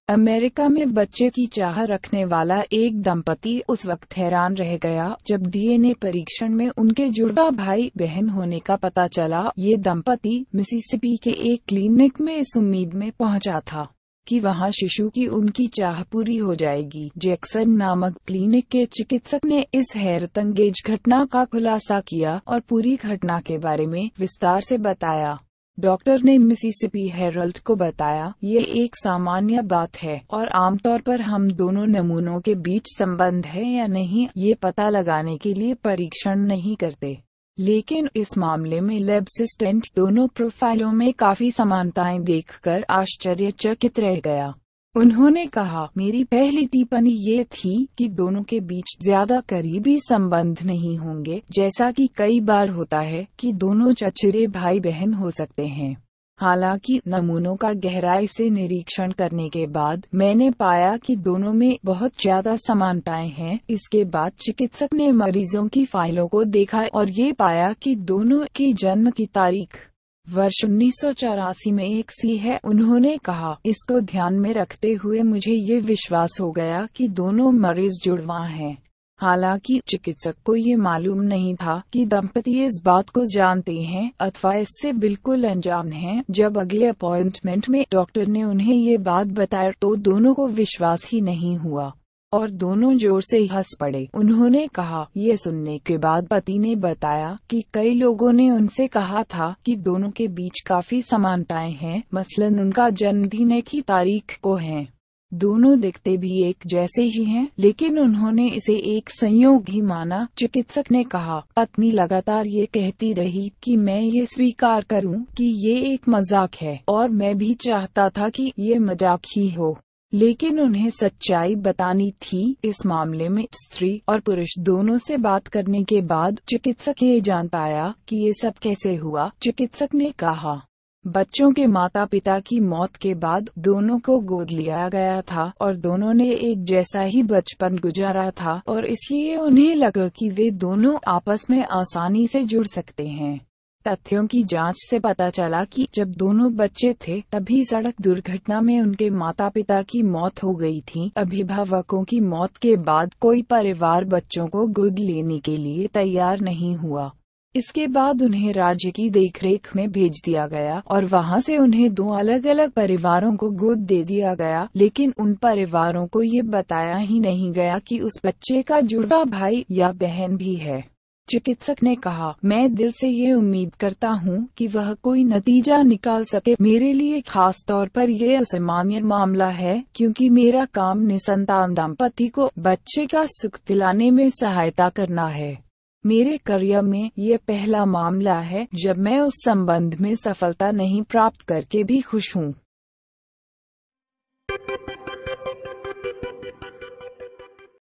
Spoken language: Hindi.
अमेरिका में बच्चे की चाह रखने वाला एक दंपति उस वक्त हैरान रह गया जब डीएनए परीक्षण में उनके जुड़वा भाई बहन होने का पता चला। ये दंपति मिसिसिपी के एक क्लिनिक में इस उम्मीद में पहुंचा था कि वहां शिशु की उनकी चाह पूरी हो जाएगी। जैक्सन नामक क्लिनिक के चिकित्सक ने इस हैरतअंगेज घटना का खुलासा किया और पूरी घटना के बारे में विस्तार से बताया। डॉक्टर ने मिसिसिपी हेराल्ड को बताया, ये एक सामान्य बात है और आमतौर पर हम दोनों नमूनों के बीच संबंध है या नहीं ये पता लगाने के लिए परीक्षण नहीं करते, लेकिन इस मामले में लैब असिस्टेंट दोनों प्रोफाइलों में काफी समानताएं देखकर आश्चर्यचकित रह गया। उन्होंने कहा, मेरी पहली टिप्पणी ये थी कि दोनों के बीच ज्यादा करीबी संबंध नहीं होंगे, जैसा कि कई बार होता है कि दोनों चचेरे भाई बहन हो सकते हैं। हालांकि नमूनों का गहराई से निरीक्षण करने के बाद मैंने पाया कि दोनों में बहुत ज्यादा समानताएं हैं। इसके बाद चिकित्सक ने मरीजों की फाइलों को देखा और ये पाया कि दोनों की जन्म की तारीख वर्ष 1984 में एक सी है। उन्होंने कहा, इसको ध्यान में रखते हुए मुझे ये विश्वास हो गया कि दोनों मरीज जुड़वा हैं। हालांकि चिकित्सक को ये मालूम नहीं था कि दंपति इस बात को जानते हैं अथवा इससे बिल्कुल अनजान हैं। जब अगले अपॉइंटमेंट में डॉक्टर ने उन्हें ये बात बताया तो दोनों को विश्वास ही नहीं हुआ और दोनों जोर से हंस पड़े। उन्होंने कहा, ये सुनने के बाद पति ने बताया कि कई लोगों ने उनसे कहा था कि दोनों के बीच काफी समानताएं हैं, मसलन उनका जन्मदिन एक ही तारीख को है। दोनों दिखते भी एक जैसे ही हैं, लेकिन उन्होंने इसे एक संयोग ही माना। चिकित्सक ने कहा, पत्नी लगातार ये कहती रही कि मैं ये स्वीकार करूं कि ये एक मजाक है और मैं भी चाहता था कि ये मजाक ही हो, लेकिन उन्हें सच्चाई बतानी थी। इस मामले में स्त्री और पुरुष दोनों से बात करने के बाद चिकित्सक ये जान पाया कि ये सब कैसे हुआ। चिकित्सक ने कहा, बच्चों के माता पिता की मौत के बाद दोनों को गोद लिया गया था और दोनों ने एक जैसा ही बचपन गुजारा था और इसलिए उन्हें लगा कि वे दोनों आपस में आसानी से जुड़ सकते हैं। तथ्यों की जांच से पता चला कि जब दोनों बच्चे थे तभी सड़क दुर्घटना में उनके माता पिता की मौत हो गई थी। अभिभावकों की मौत के बाद कोई परिवार बच्चों को गोद लेने के लिए तैयार नहीं हुआ। इसके बाद उन्हें राज्य की देखरेख में भेज दिया गया और वहां से उन्हें दो अलग अलग परिवारों को गोद दे दिया गया, लेकिन उन परिवारों को ये बताया ही नहीं गया कि उस बच्चे का जुड़वा भाई या बहन भी है। चिकित्सक ने कहा, मैं दिल से ये उम्मीद करता हूँ कि वह कोई नतीजा निकाल सके। मेरे लिए खास तौर पर यह असामान्य मामला है क्योंकि मेरा काम निसंतान दंपति को बच्चे का सुख दिलाने में सहायता करना है। मेरे करियर में ये पहला मामला है जब मैं उस संबंध में सफलता नहीं प्राप्त करके भी खुश हूँ।